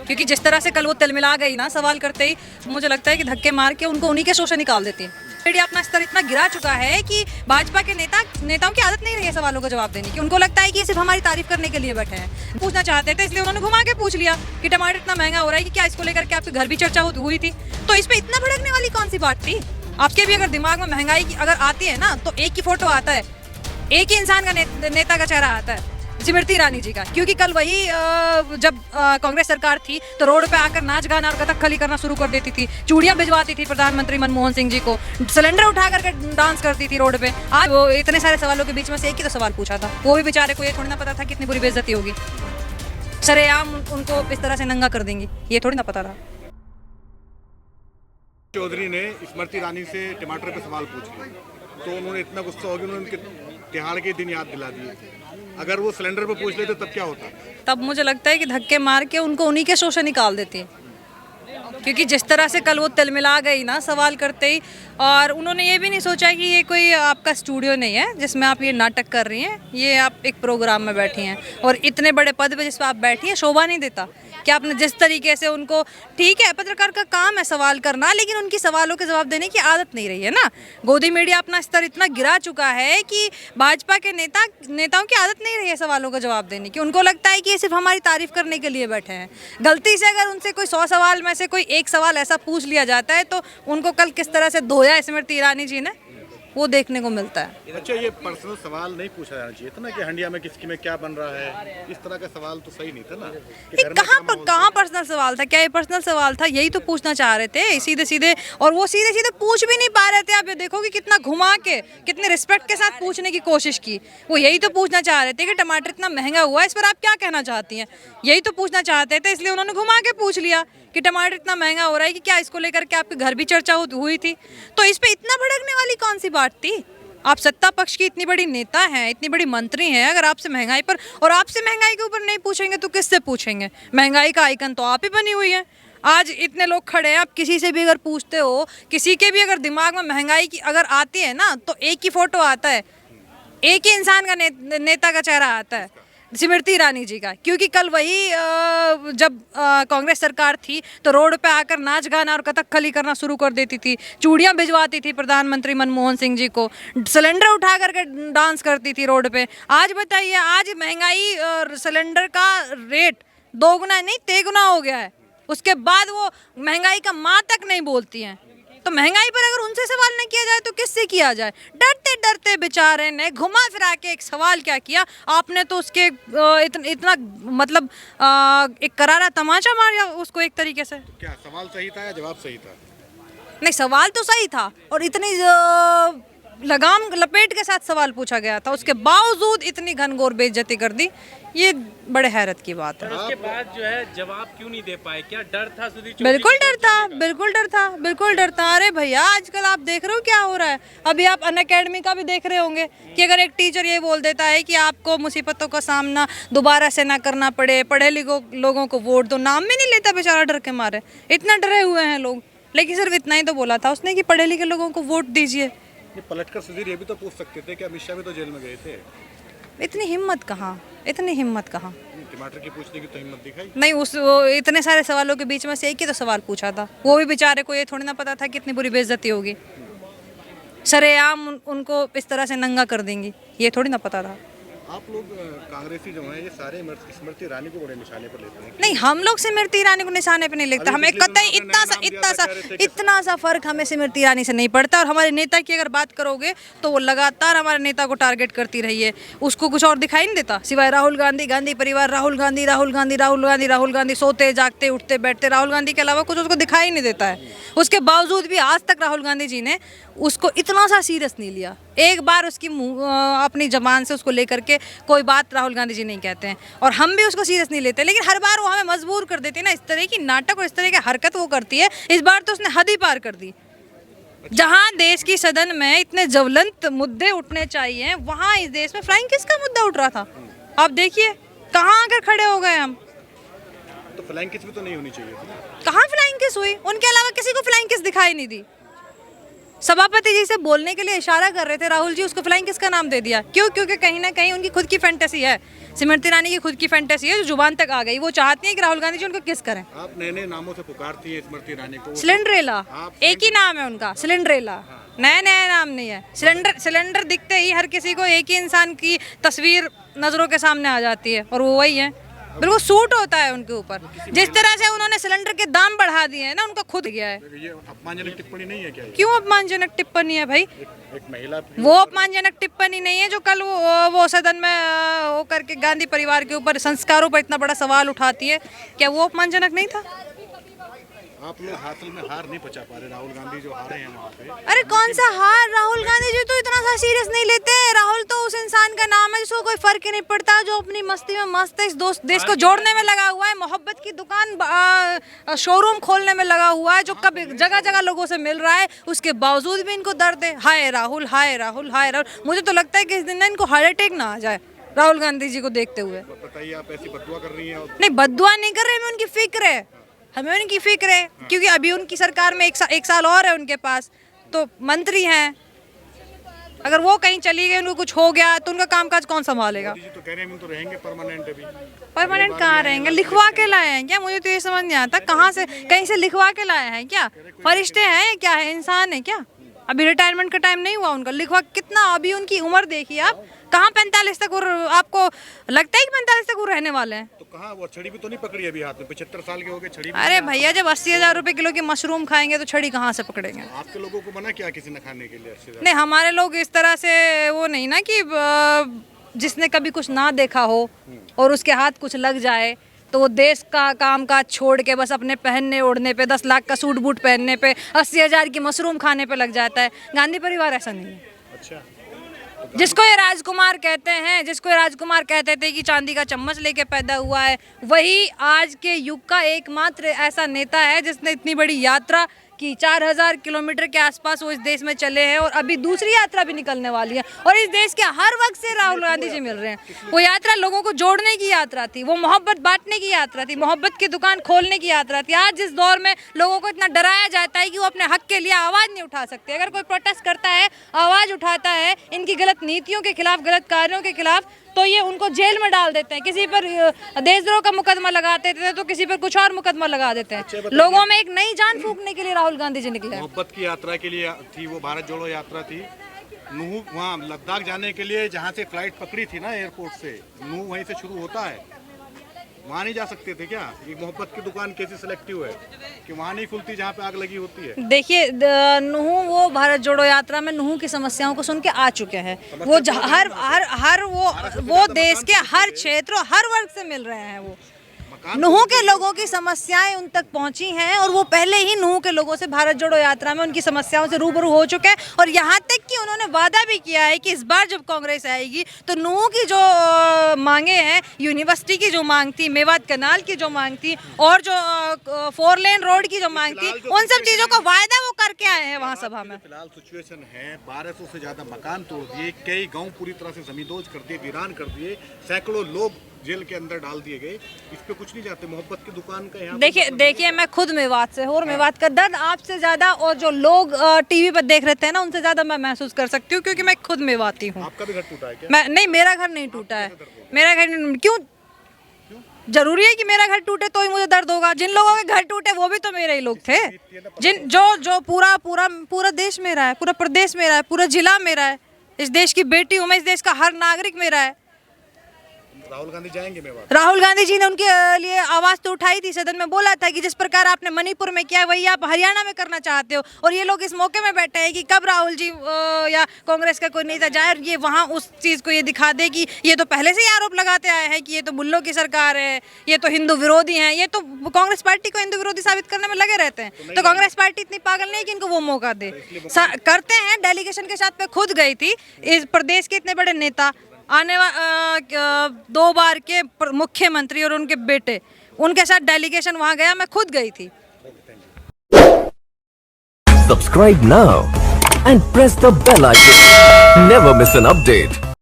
क्योंकि जिस तरह से कल वो तिलमिला गई ना सवाल करते ही, मुझे लगता है कि धक्के मार के उनको उन्हीं के शो से निकाल देती है। मीडिया अपना स्तर इतना गिरा चुका है कि भाजपा के नेताओं की आदत नहीं रही है सवालों का जवाब देने की। उनको लगता है कि ये सिर्फ हमारी तारीफ करने के लिए बैठे हैं। पूछना चाहते थे इसलिए उन्होंने घुमा के पूछ लिया कि टमाटर इतना महंगा हो रहा है कि क्या इसको लेकर के आपके घर भी चर्चा हुई थी। तो इस पे इतना भड़कने वाली कौन सी बात थी? आपके भी अगर दिमाग में महंगाई की अगर आती है ना, तो एक ही फोटो आता है, एक ही इंसान का नेता का चेहरा आता है, स्मृति ईरानी जी का। क्योंकि कल वही जब कांग्रेस सरकार थी तो रोड पे आकर नाच गाना और कथकली करना शुरू कर देती थी, चूड़ियां भिजवाती थी प्रधानमंत्री मनमोहन सिंह जी को, सिलेंडर उठा करके डांस करती थी रोड पे। आज वो इतने सारे सवालों के बीच में से एक ही तो सवाल पूछा था, वो भी बेचारे को ये थोड़ी ना पता था कितनी बुरी बेइज्जती होगी, सरेआम उनको इस तरह से नंगा कर देंगी, ये थोड़ी ना पता था। चौधरी ने स्मृति ईरानी से टमाटर पे सवाल पूछ लिया तो उन्होंने इतना गुस्सा हो गया, उन्होंने उनके तिहाड़ के दिन याद दिला दिए। अगर वो सिलेंडर पे पूछ लेते तब क्या होता? तब मुझे लगता है कि धक्के मार के उनको उन्हीं के शो से निकाल देती है। क्योंकि जिस तरह से कल वो तिलमिला गई ना सवाल करते ही, और उन्होंने ये भी नहीं सोचा कि ये कोई आपका स्टूडियो नहीं है जिसमें आप ये नाटक कर रही हैं, ये आप एक प्रोग्राम में बैठी हैं और इतने बड़े पद पे जिस पर आप बैठी हैं शोभा नहीं देता कि आपने जिस तरीके से उनको, ठीक है पत्रकार का काम है सवाल करना, लेकिन उनकी सवालों के जवाब देने की आदत नहीं रही है ना। गोदी मीडिया अपना स्तर इतना गिरा चुका है कि भाजपा के नेताओं की आदत नहीं रही है सवालों का जवाब देने की। उनको लगता है कि ये सिर्फ हमारी तारीफ करने के लिए बैठे हैं। गलती से अगर उनसे कोई 100 सवाल में से कोई एक सवाल ऐसा पूछ लिया जाता है तो उनको कल किस तरह से धोया स्मृति ईरानी जी ने, वो देखने को मिलता है। अच्छा, ये पर्सनल सवाल नहीं पूछा जाना चाहिए था ना कि हंडिया में किसकी में क्या बन रहा है, इस तरह का सवाल तो सही नहीं था ना। कहाँ पर्सनल सवाल था? क्या ये पर्सनल सवाल था? यही तो पूछना चाह रहे थे सीधे सीधे, और वो सीधे सीधे पूछ भी नहीं पा रहे थे। आप ये देखो कि कितना घुमा के, कितने रिस्पेक्ट के साथ पूछने की कोशिश की। वो यही तो पूछना चाह रहे थे कि टमाटर इतना महंगा हुआ है, इस पर आप क्या कहना चाहती हैं, यही तो पूछना चाहते थे। इसलिए उन्होंने घुमा के पूछ लिया कि टमाटर इतना महंगा हो रहा है कि क्या इसको लेकर के आपके घर भी चर्चा हुई थी। तो इस पे इतना भड़कने वाली कौन सी बात थी? आप सत्ता पक्ष की इतनी बड़ी नेता हैं, इतनी बड़ी मंत्री हैं, अगर आपसे महंगाई पर, और आपसे महंगाई के ऊपर नहीं पूछेंगे तो किससे पूछेंगे? महंगाई का आइकन तो आप ही बनी हुई है। आज इतने लोग खड़े हैं, आप किसी से भी अगर पूछते हो, किसी के भी अगर दिमाग में महंगाई की अगर आती है ना, तो एक ही फोटो आता है, एक ही इंसान का नेता का चेहरा आता है, स्मृति ईरानी जी का। क्योंकि कल वही जब कांग्रेस सरकार थी तो रोड पे आकर नाच गाना और कथकली करना शुरू कर देती थी, चूड़ियां भिजवाती थी प्रधानमंत्री मनमोहन सिंह जी को, सिलेंडर उठा करके डांस करती थी रोड पे। आज बताइए, आज महंगाई और सिलेंडर का रेट दोगुना नहीं तेगुना हो गया है, उसके बाद वो महंगाई का माँ तक नहीं बोलती हैं। तो महंगाई पर अगर उनसे सवाल नहीं किया जाए तो किससे किया जाए? डरते डरते बेचारे ने घुमा फिरा के एक सवाल क्या किया आपने, तो उसके इतना मतलब एक करारा तमाचा मारा उसको एक तरीके से। क्या सवाल सही था या जवाब सही था? नहीं, सवाल तो सही था और इतनी लगाम लपेट के साथ सवाल पूछा गया था, उसके बावजूद इतनी घनघोर बेइज्जती कर दी, ये बड़े हैरत की बात है। उसके बाद जो है जवाब क्यों नहीं दे पाए? क्या डर था? बिल्कुल डर था, बिल्कुल डर था, बिल्कुल डर था। अरे भैया, आजकल आप देख रहे हो क्या हो रहा है। अभी आप अनअकैडमी का भी देख रहे होंगे कि अगर एक टीचर ये बोल देता है कि आपको मुसीबतों का सामना दोबारा से ना करना पड़े, पढ़े लिखे लोगों को वोट दो, नाम भी नहीं लेता बेचारा डर के मारे, इतना डरे हुए हैं लोग। लेकिन सिर्फ इतना ही तो बोला था उसने कि पढ़े लिखे लोगों को वोट दीजिए। ये पलटकर सुधीर ये भी तो पूछ सकते थे कि अमित शाह भी तो जेल में गए थे। इतनी हिम्मत कहाँ, इतनी हिम्मत कहाँ? टमाटर की पूछने की तो हिम्मत दिखाई नहीं। वो इतने सारे सवालों के बीच में से एक ही तो सवाल पूछा था, वो भी बेचारे को ये थोड़ी ना पता था कितनी बुरी बेइज्जती होगी, सरेआम उनको इस तरह से नंगा कर देंगी, ये थोड़ी ना पता था। आप लोग कांग्रेसी जो हैं ये सारे स्मृति ईरानी को बड़े निशाने पर लेते हैं। नहीं, हम लोग स्मृति ईरानी को निशाने पे नहीं लेते, हमें कतई इतना सा फर्क हमें स्मृति ईरानी से नहीं पड़ता। और हमारे नेता की अगर बात करोगे तो वो लगातार हमारे नेता को टारगेट करती रही है, उसको कुछ और दिखाई नहीं देता सिवाय राहुल गांधी, गांधी परिवार, राहुल गांधी, राहुल गांधी, राहुल गांधी, राहुल गांधी, सोते जागते उठते बैठते राहुल गांधी के अलावा कुछ उसको दिखाई नहीं देता है। उसके बावजूद भी आज तक राहुल गांधी जी ने उसको इतना सा सीरियस नहीं लिया। एक बार उसकी अपनी जबान से उसको लेकर के कोई बात राहुल गांधी जी नहीं कहते हैं, और हम भी उसको सीरियस नहीं लेते, लेकिन हर बार वो हमें मजबूर कर देती है ना, इस तरह की नाटक और इस तरह की हरकत वो करती है। इस बार तो उसने हद ही पार कर दी। जहां देश की सदन में इतने ज्वलंत मुद्दे उठने चाहिए, वहां इस देश में फ्लाइंग किस का मुद्दा उठ रहा था? आप देखिए कहाँ आकर खड़े हो गए हम। तो फ्लाइंग किस भी तो नहीं होनी चाहिए थी। कहाँ फ्लाइंग किस हुई? उनके अलावा किसी को फ्लाइंग किस दिखाई नहीं दी। सभापति जी से बोलने के लिए इशारा कर रहे थे राहुल जी, उसको फ्लाइंग किस का नाम दे दिया? क्यों? क्योंकि कहीं ना कहीं उनकी खुद की फैंटेसी है, स्मृति ईरानी की खुद की फैंटेसी है जो जुबान तक आ गई। वो चाहती हैं कि राहुल गांधी जी उनको किस करें। आप नए नए नामों से पुकारती हैं स्मृति ईरानी को। सिलेंडरेला एक ही नाम है उनका, सिलेंडरेला, नया नया नाम नहीं है। सिलेंडर दिखते ही हर किसी को एक ही इंसान की तस्वीर नजरों के सामने आ जाती है और वो वही है। बिल्कुल सूट होता है उनके ऊपर। जिस तरह से उन्होंने सिलेंडर के दाम बढ़ा दिए हैं ना, उनका खुद गया है। ये अपमानजनक टिप्पणी नहीं है क्या ये? क्यों अपमानजनक टिप्पणी है भाई? एक महिला वो अपमानजनक टिप्पणी नहीं है जो कल वो सदन में वो करके गांधी परिवार के ऊपर संस्कारों पर इतना बड़ा सवाल उठाती है, क्या वो अपमानजनक नहीं था? आप लोग हासिल में हार नहीं पचा पा रहे। राहुल गांधी जो हारे हैं वहाँ पे। अरे कौन सा हार? राहुल गांधी जी तो इतना सा सीरियस नहीं लेते। राहुल तो उस इंसान का नाम है जिसको कोई फर्क ही नहीं पड़ता, जो अपनी मस्ती में मस्त है, इस देश को जोड़ने में लगा हुआ है, मोहब्बत की दुकान शोरूम खोलने में लगा हुआ है, जो कभी जगह जगह लोगों से मिल रहा है, उसके बावजूद भी इनको दर्द है। हाय राहुल, हाय राहुल, हाय राहुल। मुझे तो लगता है कि इस दिन ना इनको हार्ट अटैक ना आ जाए राहुल गांधी जी को देखते हुए। बताइए, आप ऐसी बददुआ कर रही हैं? नहीं, बददुआ नहीं कर रहे, हमें उनकी फिक्र है, हमें उनकी फिक्र है, क्योंकि अभी उनकी सरकार में एक साल और है उनके पास, तो मंत्री हैं। अगर वो कहीं चली गई, उनको कुछ हो गया तो उनका कामकाज कौन संभालेगा? मोदी जी तो कह रहे हैं हम तो रहेंगे परमानेंट। अभी परमानेंट कहाँ रहेंगे? लिखवा के लाए हैं क्या? मुझे तो ये समझ नहीं आता, कहाँ से कहीं से लिखवा के लाए हैं क्या? फरिश्ते हैं क्या? है इंसान है क्या? अभी रिटायरमेंट का टाइम नहीं हुआ उनका। लिखवा कितना, अभी उनकी उम्र देखिए आप, कहाँ 45 तक आपको लगता है कि 45 तक वो रहने वाले हैं? तो कहाँ वो छड़ी भी तो नहीं पकड़ी अभी हाथ में? 75 साल के हो गए, छड़ी भी अरे भैया, जब 80,000 रुपए किलो की मशरूम खाएंगे तो छड़ी कहाँ से पकड़ेंगे? आपके लोगों को मना किया किसी ने खाने के लिए? 80,000 नहीं, हमारे लोग इस तरह से वो नहीं ना कि जिसने कभी कुछ ना देखा हो और उसके हाथ कुछ लग जाए तो वो देश का काम काज छोड़ के बस अपने पहनने ओढ़ने पे, 10 लाख का सूट बूट पहनने पे, 80,000 की मशरूम खाने पे लग जाता है। गांधी परिवार ऐसा नहीं है। अच्छा, जिसको ये राजकुमार कहते हैं, जिसको ये राजकुमार कहते थे कि चांदी का चम्मच लेके पैदा हुआ है, वही आज के युग का एकमात्र ऐसा नेता है जिसने इतनी बड़ी यात्रा की। 4000 किलोमीटर के आसपास वो इस देश में चले हैं और अभी दूसरी यात्रा भी निकलने वाली है। और इस देश के हर वर्ग से राहुल गांधी जी मिल रहे हैं। वो यात्रा लोगों को जोड़ने की यात्रा थी, वो मोहब्बत बांटने की यात्रा थी, मोहब्बत की दुकान खोलने की यात्रा थी। आज जिस दौर में लोगों को इतना डराया जाता है कि वो अपने हक के लिए आवाज़ नहीं उठा सकते, अगर कोई प्रोटेस्ट करता है, आवाज़ उठाता है इनकी गलत नीतियों के खिलाफ, गलत कार्यों के खिलाफ, तो ये उनको जेल में डाल देते हैं। किसी पर देशद्रोह का मुकदमा लगाते थे तो किसी पर कुछ और मुकदमा लगा देते हैं। लोगों में एक नई जान फूंकने के लिए राहुल गांधी जी निकले। मोहब्बत की यात्रा के लिए थी वो, भारत जोड़ो यात्रा थी। नूह वहाँ लद्दाख जाने के लिए जहाँ से फ्लाइट पकड़ी थी ना एयरपोर्ट से, नूह वहीं से शुरू होता है, वहाँ नहीं जा सकते थे क्या? ये मोहब्बत की दुकान कैसी सिलेक्टिव है कि वहाँ नहीं खुलती जहाँ पे आग लगी होती है? देखिए, नूह वो भारत जोड़ो यात्रा में नूह की समस्याओं को सुन के आ चुके हैं। वो हर वो देश के हर क्षेत्र, हर वर्ग से मिल रहे हैं। वो नूह के लोगों की समस्याएं उन तक पहुंची हैं और वो पहले ही नूह के लोगों से भारत जोड़ो यात्रा में उनकी समस्याओं से रूबरू हो चुके हैं। और यहाँ तक कि उन्होंने वादा भी किया है कि इस बार जब कांग्रेस आएगी तो नूह की जो मांगे हैं, यूनिवर्सिटी की जो मांग थी, मेवात कनाल की जो मांग थी और जो 4 लेन रोड की जो मांग थी, उन सब चीज़ों का वायदा वो करके आए हैं वहाँ सभा में। फिलहाल सिचुएशन है, 1200 से ज्यादा मकान तोड़ दिए, कई गाँव पूरी तरह से जमींदोज कर दिए, वीरान कर दिए, सैकड़ों लोग जेल के अंदर डाल दिए गए। इस पे कुछ नहीं जाते। मोहब्बत की दुकान का यहाँ देखिए, मैं खुद मेवात से हूँ और मेवात का दर्द आपसे ज्यादा और जो लोग टीवी पर देख रहे थे ना उनसे ज्यादा मैं महसूस कर सकती हूँ, क्योंकि मैं खुद मेवाती हूँ। आपका भी घर टूटा है क्या? नहीं, मेरा घर नहीं टूटा है। मेरा घर क्यों जरूरी है कि मेरा घर टूटे तो ही मुझे दर्द होगा? जिन लोगों के घर टूटे वो भी तो मेरे ही लोग थे। जिन जो पूरा देश मेरा है, पूरा प्रदेश मेरा है, पूरा जिला मेरा है। इस देश की बेटी हूँ मैं, इस देश का हर नागरिक मेरा है। राहुल गांधी जाएंगे मेवात? राहुल गांधी जी ने उनके लिए आवाज तो उठाई थी, सदन में बोला था कि जिस प्रकार आपने मणिपुर में किया वही आप हरियाणा में करना चाहते हो। और ये लोग इस मौके में बैठे हैं कि कब राहुल जी या कांग्रेस का कोई नेता जाए और ये वहाँ उस चीज़ को ये दिखा दे कि ये तो पहले से ही आरोप लगाते आए हैं कि ये तो बुल्लों की सरकार है, ये तो हिंदू विरोधी हैं, ये तो कांग्रेस पार्टी को हिंदू विरोधी साबित करने में लगे रहते हैं। तो कांग्रेस पार्टी इतनी पागल नहीं कि इनको वो मौका दे। करते हैं। डेलीगेशन के साथ मैं खुद गई थी। इस प्रदेश के इतने बड़े नेता, आने 2 बार के मुख्यमंत्री और उनके बेटे, उनके साथ डेलीगेशन वहां गया, मैं खुद गई थी। Subscribe now and press the bell icon. Never miss an update.